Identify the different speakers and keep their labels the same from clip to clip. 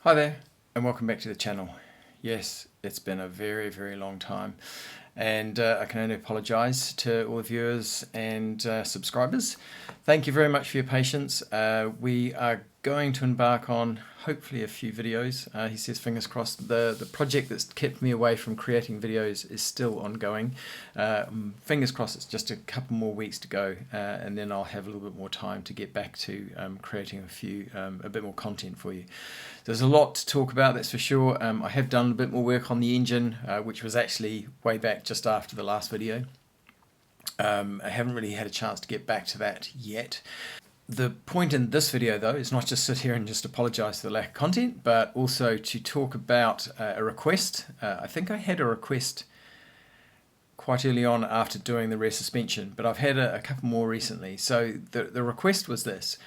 Speaker 1: Hi there, and welcome back to the channel. Yes, it's been a very long time, and I can only apologise to all the viewers and subscribers. Thank you very much for your patience. We are going to embark on hopefully a few videos. He says fingers crossed. The project that's kept me away from creating videos is still ongoing. Fingers crossed it's just a couple more weeks to go, and then I'll have a little bit more time to get back to creating a bit more content for you. There's a lot to talk about, that's for sure. I have done a bit more work on the engine, which was actually way back just after the last video. I haven't really had a chance to get back to that yet. The point in this video, though, is not just sit here and just apologise for the lack of content, but also to talk about a request. I think I had a request quite early on after doing the rear suspension, but I've had a couple more recently. So the request was this.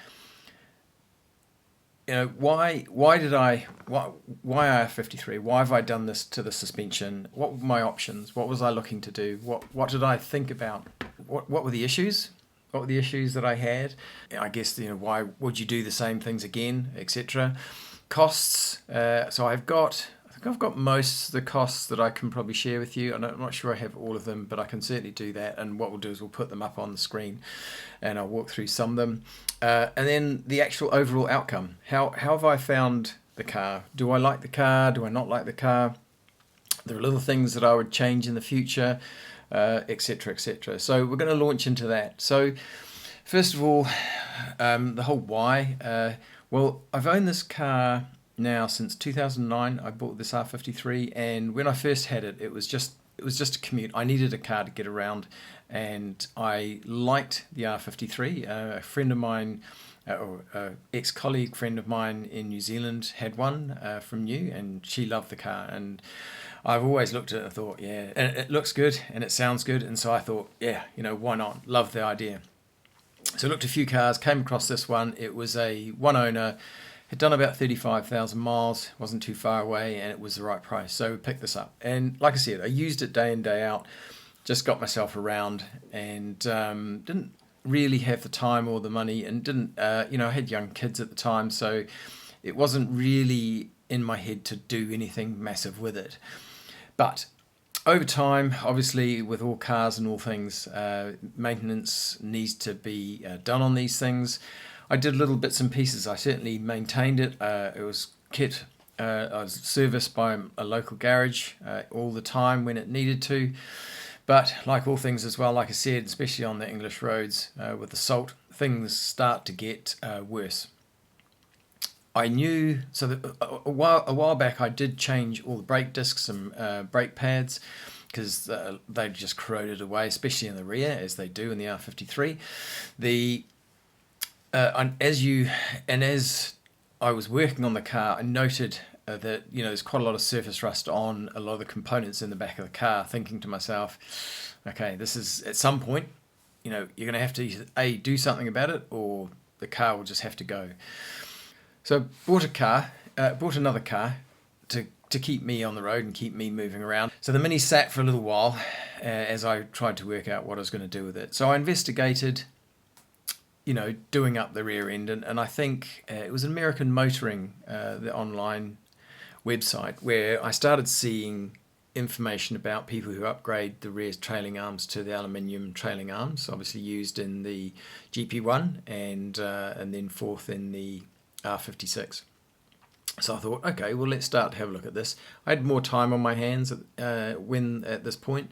Speaker 1: You know, why IR53? Why have I done this to the suspension? What were my options? What was I looking to do? What did I think about? What were the issues? What were the issues that I had? I guess, why would you do the same things again, etc. Costs. So I think I've got most of the costs that I can probably share with you. I'm not sure I have all of them, but I can certainly do that. And what we'll do is we'll put them up on the screen and I'll walk through some of them. And then the actual overall outcome. How have I found the car? Do I like the car? Do I not like the car? There are little things that I would change in the future, etc., etc. So we're going to launch into that. So first of all, the whole why. Well, I've owned this car now since 2009. I bought this R53, and when I first had it, it was just a commute. I needed a car to get around, and I liked the R53. A friend of mine, or ex-colleague friend of mine in New Zealand had one from new, and she loved the car. And I've always looked at it and thought, yeah, and it looks good and it sounds good, and so I thought, yeah, why not? Love the idea. So I looked at a few cars, came across this one. It was a one owner, had done about 35,000 miles, wasn't too far away, and it was the right price. So we picked this up. And like I said, I used it day in, day out, just got myself around, and didn't really have the time or the money, and didn't, I had young kids at the time, so it wasn't really in my head to do anything massive with it. But over time, obviously, with all cars and all things, maintenance needs to be done on these things. I did little bits and pieces. I certainly maintained it. It was kit. I was serviced by a local garage all the time when it needed to. But like all things as well, like I said, especially on the English roads with the salt, things start to get worse. I knew, so that a while back I did change all the brake discs and brake pads, because they just corroded away, especially in the rear, as they do in the R53. As I was working on the car, I noted that there's quite a lot of surface rust on a lot of the components in the back of the car. Thinking to myself, okay, this is at some point, you're going to have to either do something about it, or the car will just have to go. So bought another car to keep me on the road and keep me moving around. So the Mini sat for a little while as I tried to work out what I was going to do with it. So I investigated, doing up the rear end, and I think it was American Motoring, the online website, where I started seeing information about people who upgrade the rear trailing arms to the aluminium trailing arms, obviously used in the GP1 and then forth in the R56. So I thought, okay, well, let's start to have a look at this. I had more time on my hands at this point.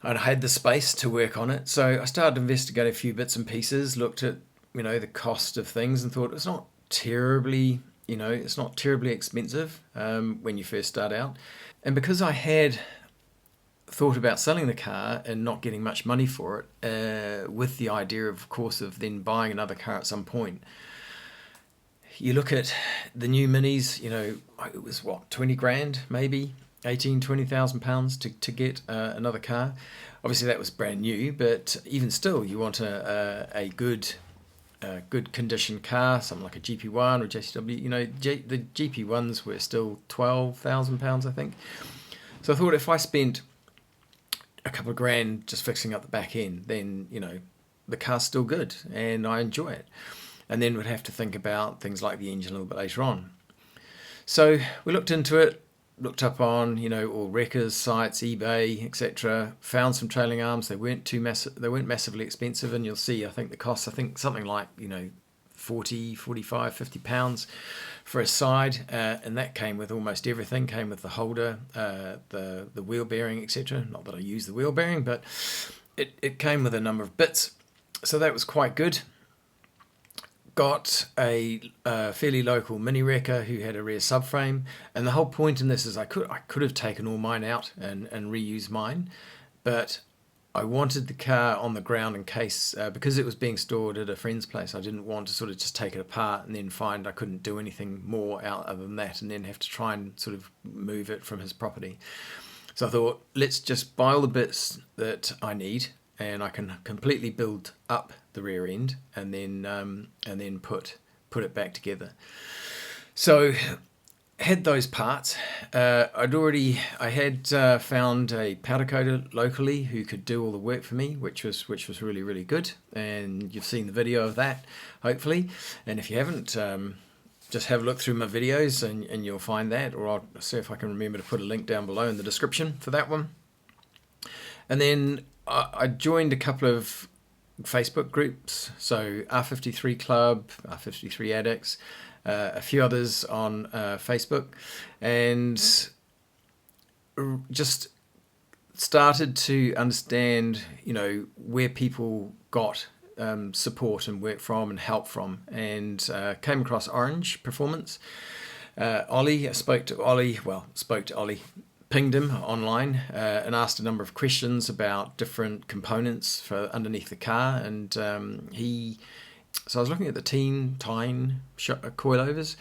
Speaker 1: I had the space to work on it, so I started to investigate a few bits and pieces. Looked at the cost of things and thought it's not terribly expensive when you first start out. And because I had thought about selling the car and not getting much money for it, with the idea, of course, of then buying another car at some point. You look at the new Minis, it was 20 grand, maybe 20,000 pounds to get another car. Obviously that was brand new, but even still, you want a good condition car, something like a GP1 or JCW. The GP1s were still 12,000 pounds, I think. So I thought if I spent a couple of grand just fixing up the back end, then the car's still good and I enjoy it. And then we'd have to think about things like the engine a little bit later on. So we looked into it, looked up on all wreckers sites, eBay, etc. Found some trailing arms. They weren't they weren't massively expensive, and you'll see I think the cost, I think something like 40, 45, 50 pounds for a side, and that came with almost everything. Came with the holder, the wheel bearing, etc. Not that I use the wheel bearing, but it came with a number of bits, so that was quite good. Got a fairly local mini wrecker who had a rear subframe, and the whole point in this is I could have taken all mine out and reused mine, but I wanted the car on the ground in case, because it was being stored at a friend's place, I didn't want to sort of just take it apart and then find I couldn't do anything more out other than that, and then have to try and sort of move it from his property. So I thought, let's just buy all the bits that I need, and I can completely build up the rear end, and then put it back together. So had those parts. I had found a powder coater locally who could do all the work for me, which was really, really good. And you've seen the video of that, hopefully. And if you haven't, just have a look through my videos and you'll find that, or I'll see if I can remember to put a link down below in the description for that one. And then I joined a couple of Facebook groups, so R53 Club, R53 Addicts, a few others on Facebook, and just started to understand, where people got support and work from and help from, and came across Orange Performance. Ollie, spoke to Ollie, pinged him online and asked a number of questions about different components for underneath the car, and so I was looking at the Tyne coilovers,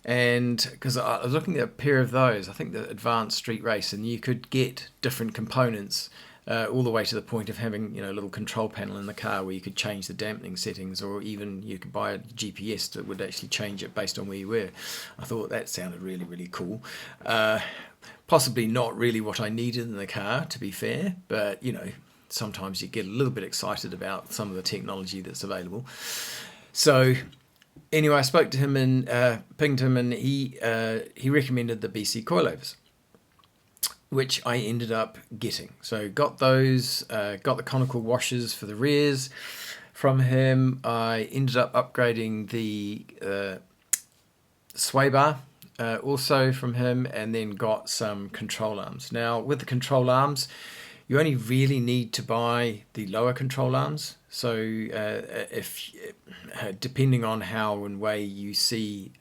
Speaker 1: and because I was looking at a pair of those, I think the Advanced Street Race, and you could get different components all the way to the point of having a little control panel in the car where you could change the dampening settings, or even you could buy a GPS that would actually change it based on where you were. I thought that sounded really, really cool. Possibly not really what I needed in the car, to be fair, but sometimes you get a little bit excited about some of the technology that's available. So anyway, I spoke to him and pinged him, and he recommended the BC coilovers, which I ended up getting. So got those, got the conical washers for the rears from him. I ended up upgrading the sway bar also from him, and then got some control arms. Now with the control arms, you only really need to buy the lower control arms. So if depending on how and way you see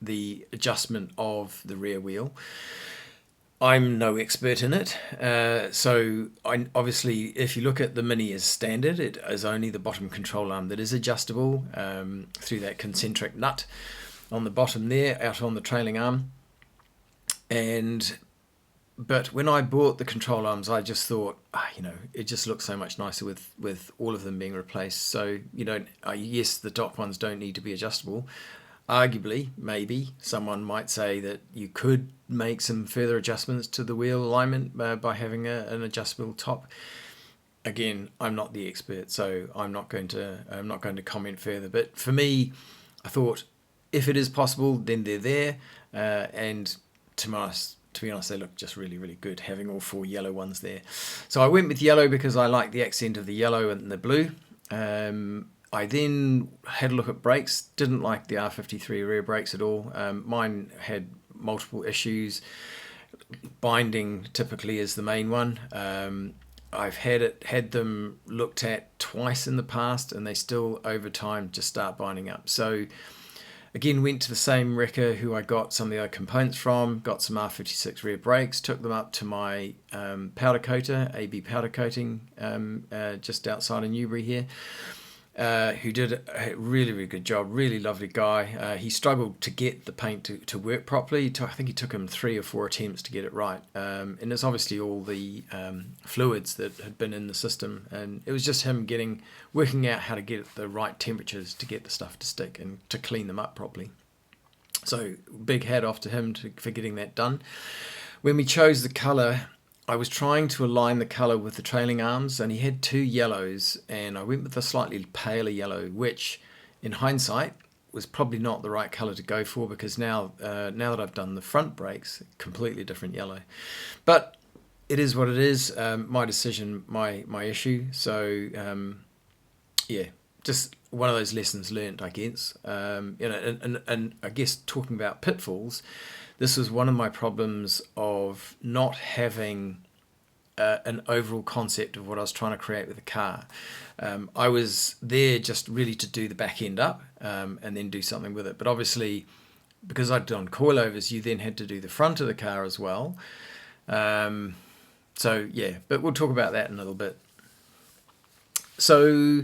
Speaker 1: the adjustment of the rear wheel, I'm no expert in it. So obviously, if you look at the Mini as standard, it is only the bottom control arm that is adjustable through that concentric nut on the bottom there, out on the trailing arm. But when I bought the control arms, I just thought, it just looks so much nicer with all of them being replaced. So, yes, the top ones don't need to be adjustable. Arguably, maybe someone might say that you could make some further adjustments to the wheel alignment by having an adjustable top. Again, I'm not the expert, so I'm not going to comment further. But for me, I thought if it is possible, then they're there, and to be honest, they look just really, really good, having all four yellow ones there. So I went with yellow because I like the accent of the yellow and the blue. I then had a look at brakes. Didn't like the R53 rear brakes at all. Mine had multiple issues. Binding typically is the main one. I've had them looked at twice in the past, and they still over time just start binding up. So again, went to the same wrecker who I got some of the other components from, got some R56 rear brakes, took them up to my powder coater, AB Powder Coating, just outside of Newbury here, who did a really, really good job, really lovely guy. He struggled to get the paint to work properly. I think it took him 3 or 4 attempts to get it right. And it's obviously all the fluids that had been in the system, and it was just him working out how to get the right temperatures to get the stuff to stick and to clean them up properly. So big hat off to him for getting that done. When we chose the colour, I was trying to align the colour with the trailing arms, and he had 2 yellows, and I went with a slightly paler yellow, which in hindsight was probably not the right colour to go for, because now that I've done the front brakes, completely different yellow. But it is what it is. My decision, my issue. So yeah, just one of those lessons learnt, I guess. And I guess talking about pitfalls, this was one of my problems of not having an overall concept of what I was trying to create with the car. I was there just really to do the back end up and then do something with it. But obviously, because I'd done coilovers, you then had to do the front of the car as well. So yeah, but we'll talk about that in a little bit. So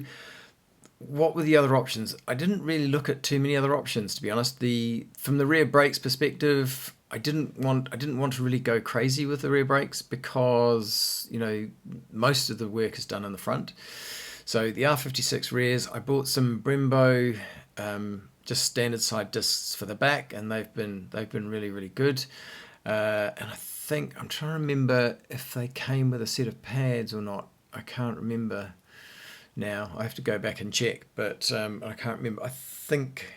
Speaker 1: what were the other options? I didn't really look at too many other options, to be honest. From the rear brakes perspective, I didn't want to really go crazy with the rear brakes, because most of the work is done in the front. So the R56 rears, I bought some Brembo just standard side discs for the back, and they've been really, really good. And I think I'm trying to remember if they came with a set of pads or not. I can't remember now. I have to go back and check, but I can't remember. I think,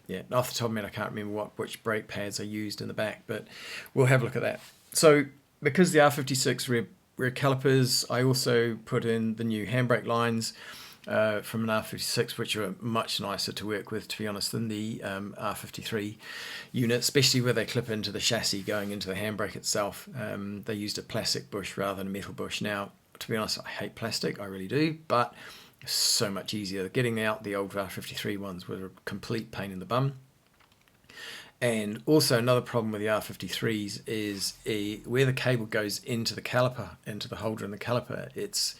Speaker 1: yeah, off the top of my head, I can't remember which brake pads I used in the back, but we'll have a look at that. So because the R56 rear calipers, I also put in the new handbrake lines from an R56, which are much nicer to work with, to be honest, than the R53 unit, especially where they clip into the chassis going into the handbrake itself. They used a plastic bush rather than a metal bush. Now, to be honest, I hate plastic, I really do, but it's so much easier. Getting out the old R53 ones were a complete pain in the bum. And also another problem with the R53s is where the cable goes into the caliper, into the holder in the caliper, it's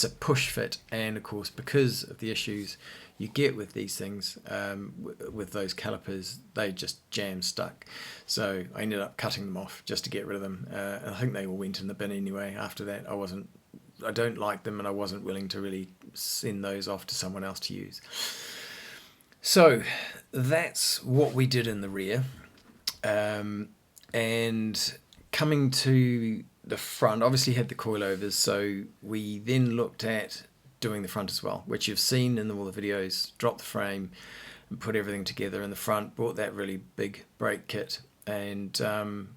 Speaker 1: a push fit. And of course, because of the issues you get with these things, with those calipers, they just jam stuck. So I ended up cutting them off just to get rid of them. And I think they all went in the bin anyway. After that, I don't like them, and I wasn't willing to really send those off to someone else to use. So that's what we did in the rear. And coming to the front, obviously had the coilovers, so we then looked at doing the front as well, which you've seen in all the videos. Dropped the frame and put everything together in the front, bought that really big brake kit and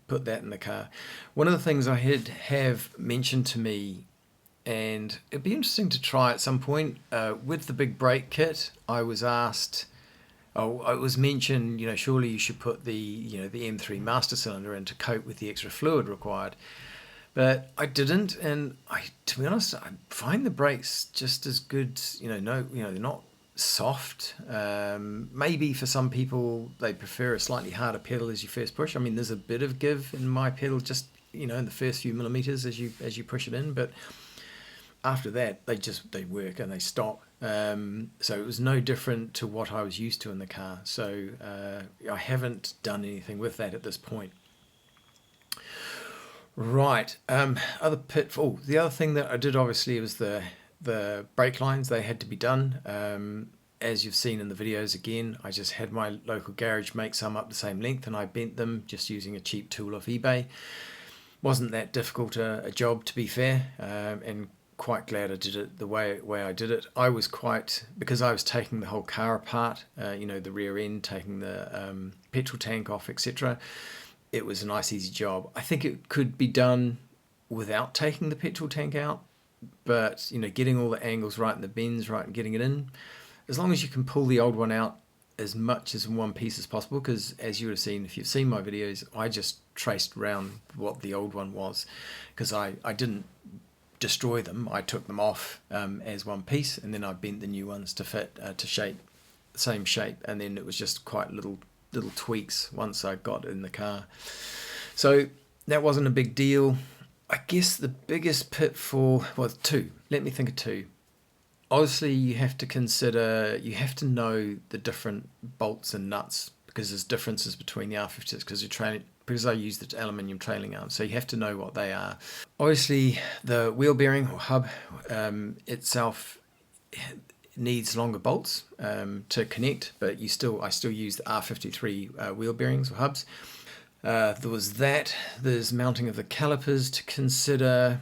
Speaker 1: put that in the car. One of the things I have mentioned to me, and it'd be interesting to try at some point, with the big brake kit, I was asked, it was mentioned, surely you should put the M3 master cylinder in to cope with the extra fluid required. But I didn't, and to be honest, I find the brakes just as good. They're not soft. Maybe for some people they prefer a slightly harder pedal as you first push. I mean, there's a bit of give in my pedal, just in the first few millimeters as you push it in, but after that they work and they stop. So it was no different to what I was used to in the car. So I haven't done anything with that at this point. Right. Other pitfall. The other thing that I did obviously was the brake lines. They had to be done. As you've seen in the videos, again, I just had my local garage make some up the same length, and I bent them just using a cheap tool off eBay. Wasn't that difficult a job, to be fair, and quite glad I did it the way I did it. I was because I was taking the whole car apart, the rear end, taking the petrol tank off, etc. It was a nice easy job. I think it could be done without taking the petrol tank out, but getting all the angles right and the bends right and getting it in, as long as you can pull the old one out as much as in one piece as possible, because as you would have seen if you've seen my videos, I just traced around what the old one was, because I didn't destroy them. I took them off as one piece, and then I bent the new ones to fit the same shape, and then it was just quite little tweaks once I got in the car. So that wasn't a big deal. I guess the biggest pitfall was two. Let me think of two. Obviously, you have to know the different bolts and nuts, because there's differences between the R56 because I use the aluminium trailing arm, so you have to know what they are. Obviously, the wheel bearing or hub itself needs longer bolts to connect, but I still use the R53 wheel bearings or hubs. There's mounting of the calipers to consider.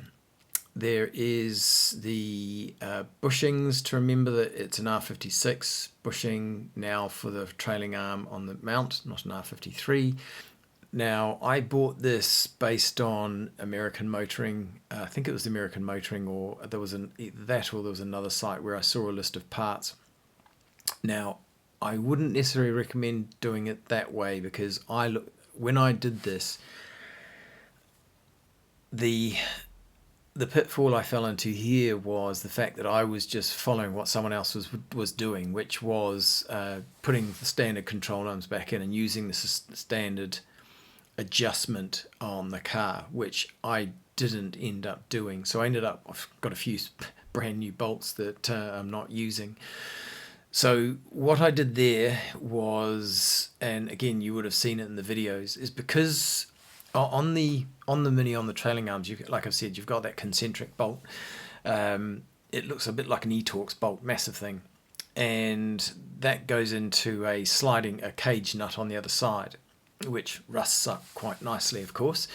Speaker 1: There is the bushings to remember that it's an R56 bushing now for the trailing arm on the mount, not an R53. Now, I bought this based on American Motoring. I think it was American Motoring, or there was either that or there was another site where I saw a list of parts. Now, I wouldn't necessarily recommend doing it that way, because when I did this, the pitfall I fell into here was the fact that I was just following what someone else was doing, which was putting the standard control arms back in and using the standard adjustment on the car, which I didn't end up doing. So I've got a few brand new bolts that I'm not using. So what I did there was, and again you would have seen it in the videos, is because on the Mini, on the trailing arms, like I've said, you've got that concentric bolt. It looks a bit like an eTorx bolt, massive thing, and that goes into a cage nut on the other side, which rusts up quite nicely, of course.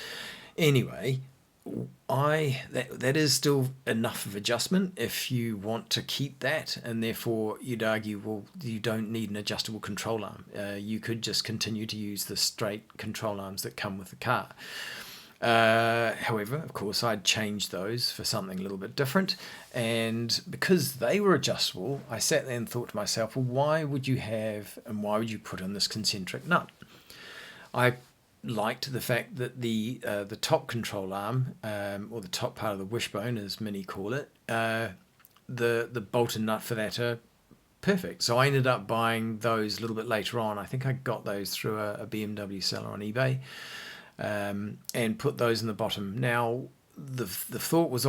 Speaker 1: Anyway, that is still enough of adjustment if you want to keep that, and therefore you'd argue, well, you don't need an adjustable control arm. You could just continue to use the straight control arms that come with the car. However, of course, I'd changed those for something a little bit different, and because they were adjustable, I sat there and thought to myself, well, why would you put in this concentric nut? I liked the fact that the top control arm, or the top part of the wishbone, as many call it, the bolt and nut for that are perfect. So I ended up buying those a little bit later on. I think I got those through a BMW seller on eBay, and put those in the bottom. Now, the thought was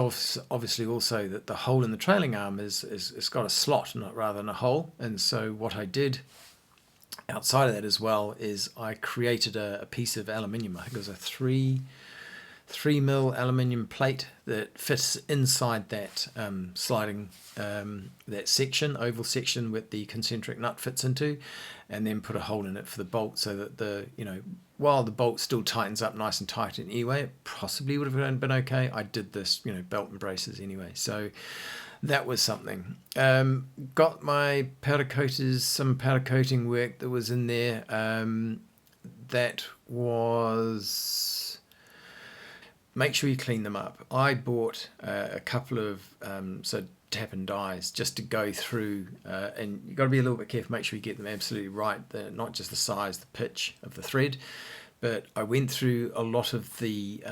Speaker 1: obviously also that the hole in the trailing arm it's got a slot, rather than a hole. And so what I did outside of that as well is I created a piece of aluminium. I think it was a 3mm aluminium plate that fits inside that sliding that section, oval section, with the concentric nut fits into, and then put a hole in it for the bolt, so that while the bolt still tightens up nice and tight anyway, it possibly would have been okay. I did this belt and braces anyway, so that was something. Got my powder coaters, some powder coating work that was in there. That was, make sure you clean them up. I bought a couple of tap and dies just to go through, and you've got to be a little bit careful, make sure you get them absolutely right, not just the size, the pitch of the thread. But I went through a lot of the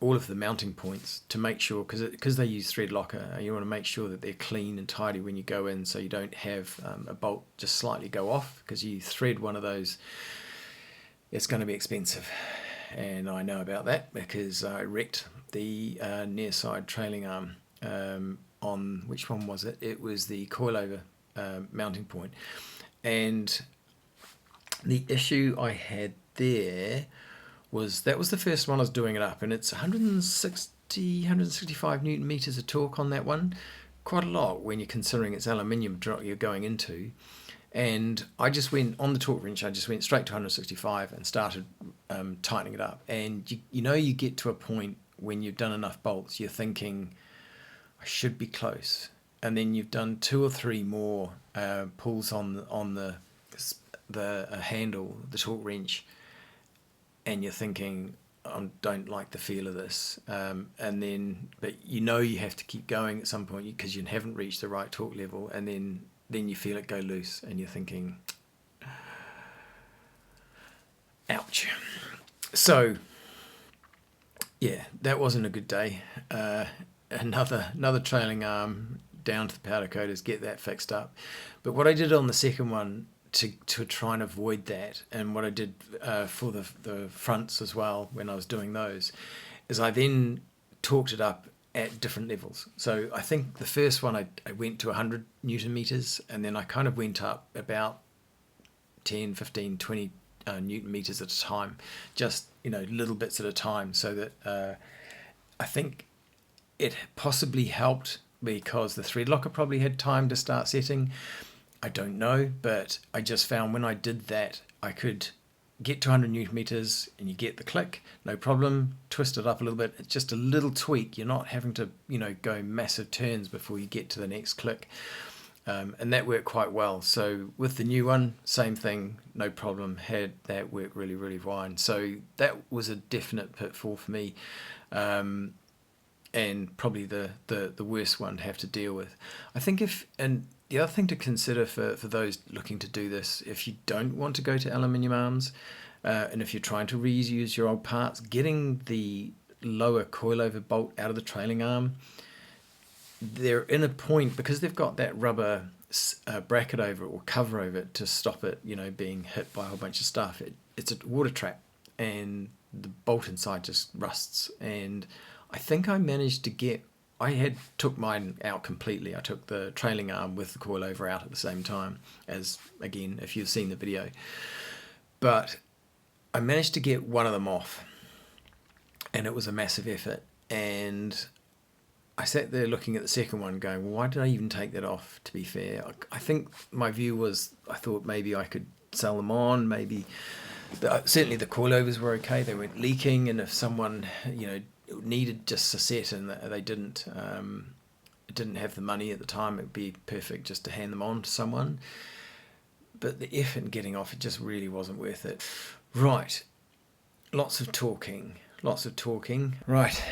Speaker 1: all of the mounting points to make sure, because they use thread locker, you want to make sure that they're clean and tidy when you go in, so you don't have a bolt just slightly go off, because you thread one of those, it's going to be expensive. And I know about that because I wrecked the near side trailing arm on, which one was it? It was the coilover mounting point. And the issue I had there was, that was the first one I was doing it up, and it's 165 newton meters of torque on that one. Quite a lot when you're considering it's aluminium you're going into. And I just went on the torque wrench, I just went straight to 165 and started tightening it up. And you get to a point when you've done enough bolts, you're thinking, I should be close. And then you've done 2 or 3 more pulls on the handle, the torque wrench, and you're thinking, I don't like the feel of this. But you have to keep going at some point because you haven't reached the right torque level, and then you feel it go loose, and you're thinking, ouch. So, yeah, that wasn't a good day. Another trailing arm down to the powder coaters, get that fixed up. But what I did on the second one to try and avoid that, and what I did for the fronts as well when I was doing those, is I then torqued it up at different levels. So I think the first one I went to 100 newton meters, and then I kind of went up about 10, 15, 20 newton meters at a time, just little bits at a time, so that I think it possibly helped because the thread locker probably had time to start setting. I don't know, but I just found when I did that, I could get to 100 newton meters and you get the click, no problem. Twist it up a little bit. It's just a little tweak. You're not having to, go massive turns before you get to the next click. And that worked quite well. So with the new one, same thing, no problem. Had that work really, really fine. So that was a definite pitfall for me. And probably the worst one to have to deal with. I think and the other thing to consider for those looking to do this, if you don't want to go to aluminium arms, and if you're trying to reuse your old parts, getting the lower coilover bolt out of the trailing arm, they're in a point, because they've got that rubber bracket over it or cover over it to stop it, being hit by a whole bunch of stuff. It's a water trap, and the bolt inside just rusts. And I think I managed to took mine out completely. I took the trailing arm with the coilover out at the same time, as, again, if you've seen the video. But I managed to get one of them off, and it was a massive effort. And I sat there looking at the second one going, well, why did I even take that off, to be fair? I think my view was, I thought maybe I could sell them on, maybe... certainly the coilovers were okay, they weren't leaking, and if someone, needed just a set and they didn't have the money at the time, it'd be perfect just to hand them on to someone. But the effort in getting off, it just really wasn't worth it. Right, lots of talking. Right,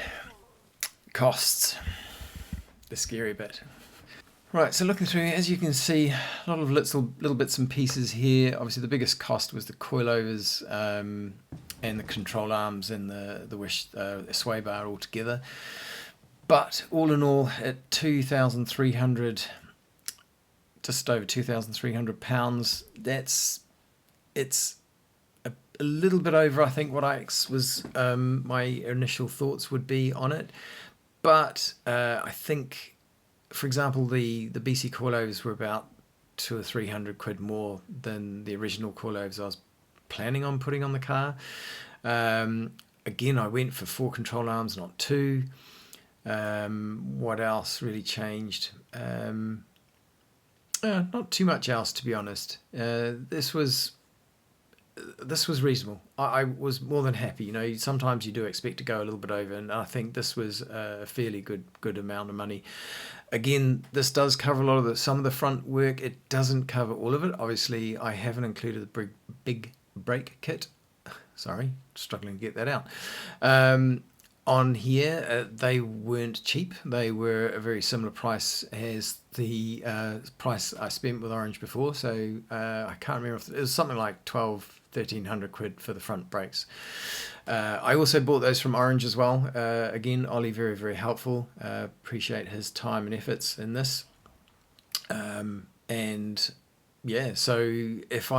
Speaker 1: costs, the scary bit. Right, so looking through, as you can see, a lot of little bits and pieces here. Obviously, the biggest cost was the coilovers and the control arms and the sway bar altogether. But all in all, at 2,300, just over 2,300 pounds, it's a little bit over, I think, what I was my initial thoughts would be on it. But I think, for example, the BC coilovers were about 200 or 300 quid more than the original coilovers I was planning on putting on the car. Again, I went for 4 control arms, not 2. What else really changed? Not too much else, to be honest. This was reasonable. I was more than happy. Sometimes you do expect to go a little bit over, and I think this was a fairly good amount of money. Again, this does cover a lot of some of the front work. It doesn't cover all of it. Obviously, I haven't included the big brake kit. Sorry, struggling to get that out. On here, they weren't cheap. They were a very similar price as the price I spent with Orange before. So I can't remember if it was something like 1,300 quid for the front brakes. I also bought those from Orange as well. Again, Ollie, very, very helpful. Appreciate his time and efforts in this. And yeah, so if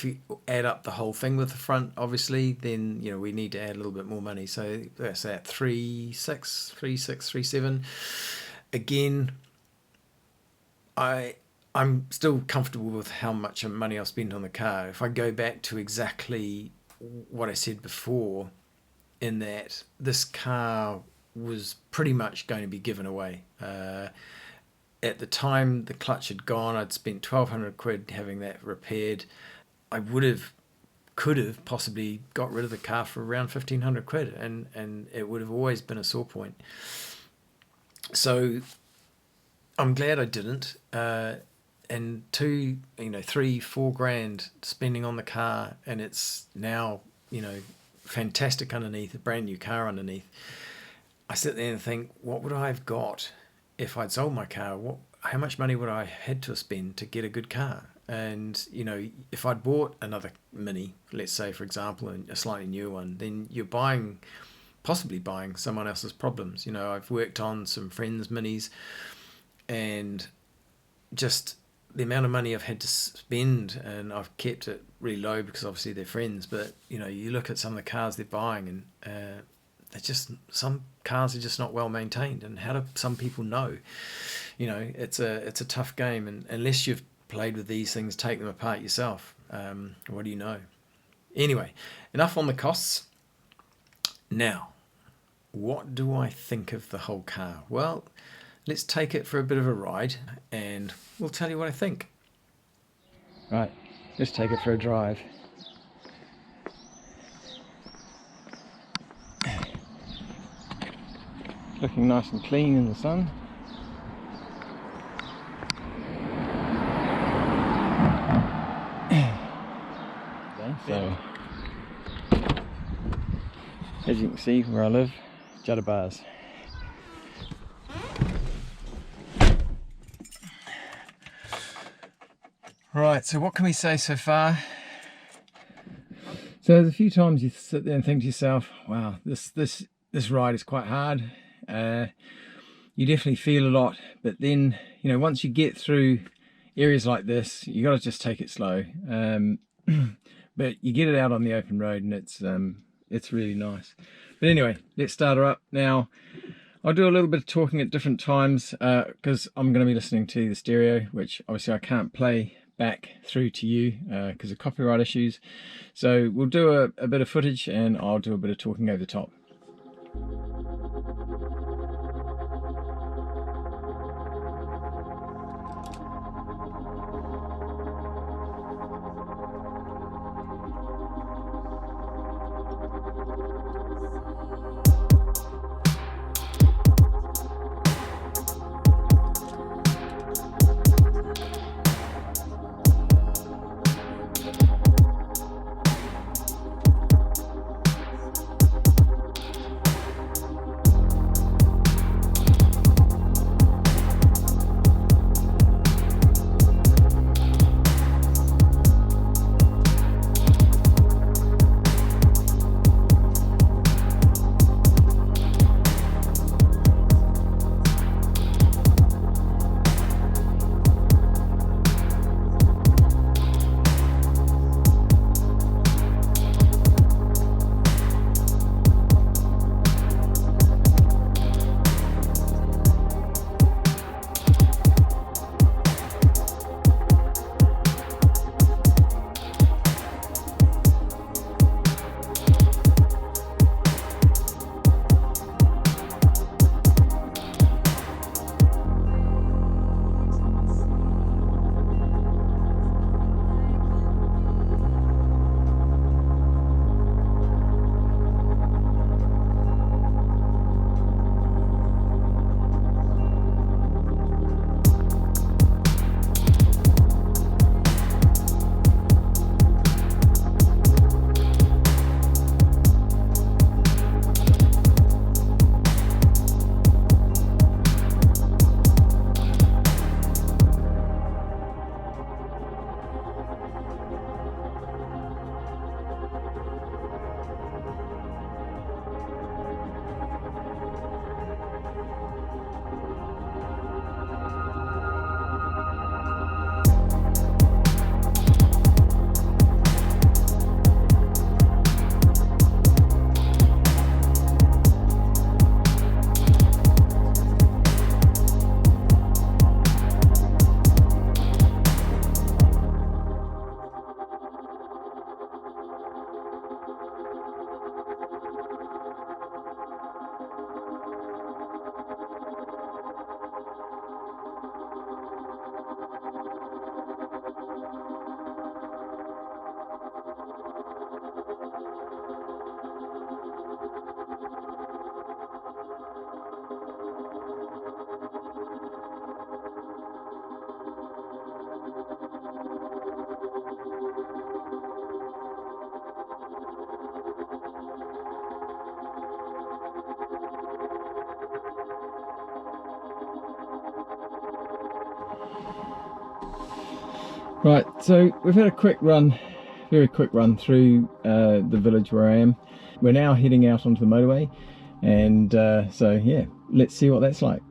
Speaker 1: you add up the whole thing with the front, obviously, then we need to add a little bit more money. So that's at 3,7. Again, I'm still comfortable with how much money I've spent on the car. If I go back to exactly what I said before, in that this car was pretty much going to be given away. At the time the clutch had gone, I'd spent 1,200 quid having that repaired. I could have possibly got rid of the car for around 1,500 quid, and it would have always been a sore point. So I'm glad I didn't. And 3-4 grand spending on the car, and it's now fantastic underneath, a brand new car underneath. I sit there and think, what would I have got if I'd sold my car? How much money would I have had to spend to get a good car? And if I'd bought another Mini, let's say, for example, a slightly newer one, then you're possibly buying someone else's problems. I've worked on some friends' Minis, and just the amount of money I've had to spend, and I've kept it really low because obviously they're friends. But you look at some of the cars they're buying, and some cars are just not well maintained. And how do some people know? It's a tough game, and unless you've played with these things, take them apart yourself. What do you know? Anyway, enough on the costs. Now, what do I think of the whole car? Well, let's take it for a bit of a ride, and we'll tell you what I think. Right, let's take it for a drive. looking nice and clean in the sun. So, as you can see where I live, Judabars. Right, so what can we say so far? So there's a few times you sit there and think to yourself, wow, this ride is quite hard. You definitely feel a lot, but then, you know, once you get through areas like this, you got to just take it slow. But you get it out on the open road and it's really nice. But anyway, let's start her up. Now, I'll do a little bit of talking at different times because I'm going to be listening to the stereo, which obviously I can't play back through to you because of copyright issues. So we'll do a bit of footage and I'll do a bit of talking over the top. Right, so we've had a quick run, very quick run through the village where I am. We're now heading out onto the motorway, and so yeah, let's see what that's like.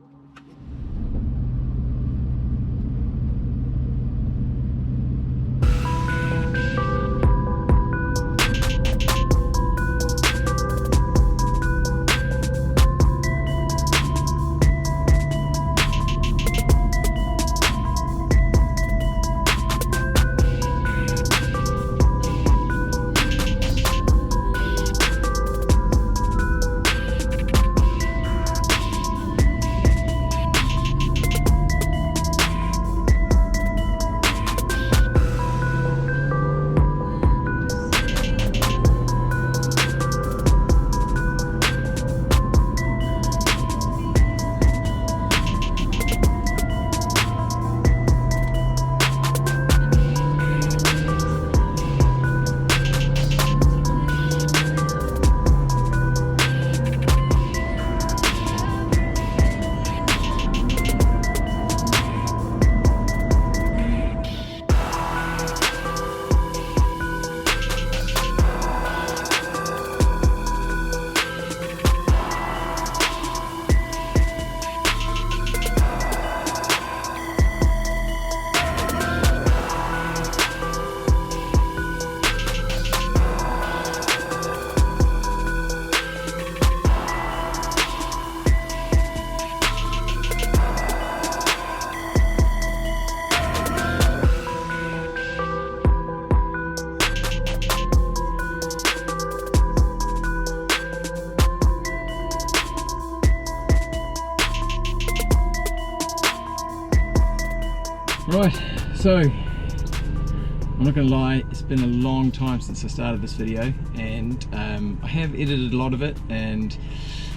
Speaker 1: So I'm not gonna lie, it's been a long time since I started this video, and I have edited a lot of it and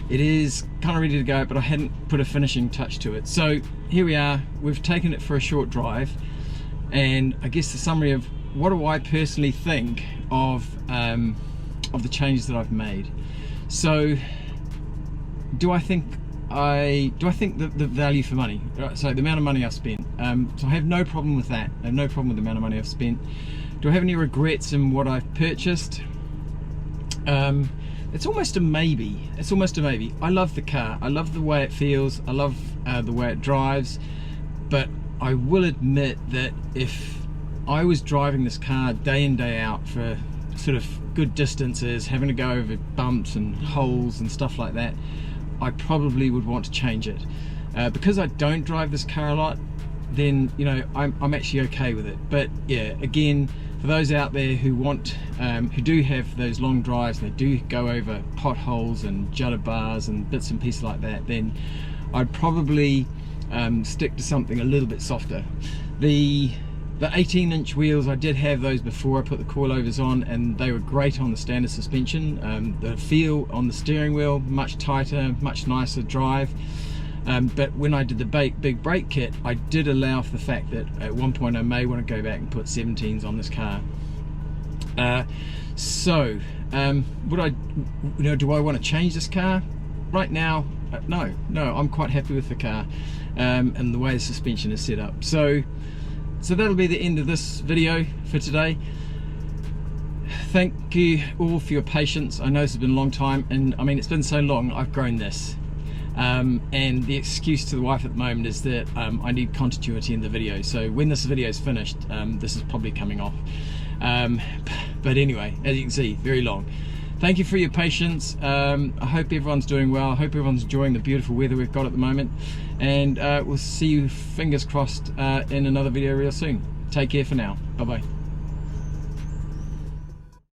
Speaker 1: it is kind of ready to go, but I hadn't put a finishing touch to it. So here we are, we've taken it for a short drive, and I guess the summary of what do I personally think of the changes that I've made. So do I think the value for money, so the amount of money I've spent, so I have no problem with that. I have no problem with the amount of money I've spent. Do I have any regrets in what I've purchased? It's almost a maybe. It's almost a maybe. I love the car. I love the way it feels. I love the way it drives. But I will admit that if I was driving this car day in, day out for sort of good distances, having to go over bumps and holes and stuff like that, I probably would want to change it. Because I don't drive this car a lot, then I'm actually okay with it. But yeah, again, for those out there who want, who do have those long drives, and they do go over potholes and judder bars and bits and pieces like that, then I'd probably stick to something a little bit softer. The 18-inch wheels, I did have those before I put the coilovers on, and they were great on the standard suspension. The feel on the steering wheel, much tighter, much nicer drive. But when I did the big brake kit, I did allow for the fact that at one point I may want to go back and put 17s on this car. Would I, do I want to change this car? Right now, no, I'm quite happy with the car and the way the suspension is set up. So that'll be the end of this video for today. Thank you all for your patience. I know this has been a long time, and I mean, it's been so long, I've grown this. And the excuse to the wife at the moment is that I need continuity in the video. So when this video is finished, this is probably coming off. But anyway, as you can see, very long. Thank you for your patience. I hope everyone's doing well. I hope everyone's enjoying the beautiful weather we've got at the moment. And we'll see you, fingers crossed, in another video real soon. Take care for now. Bye-bye.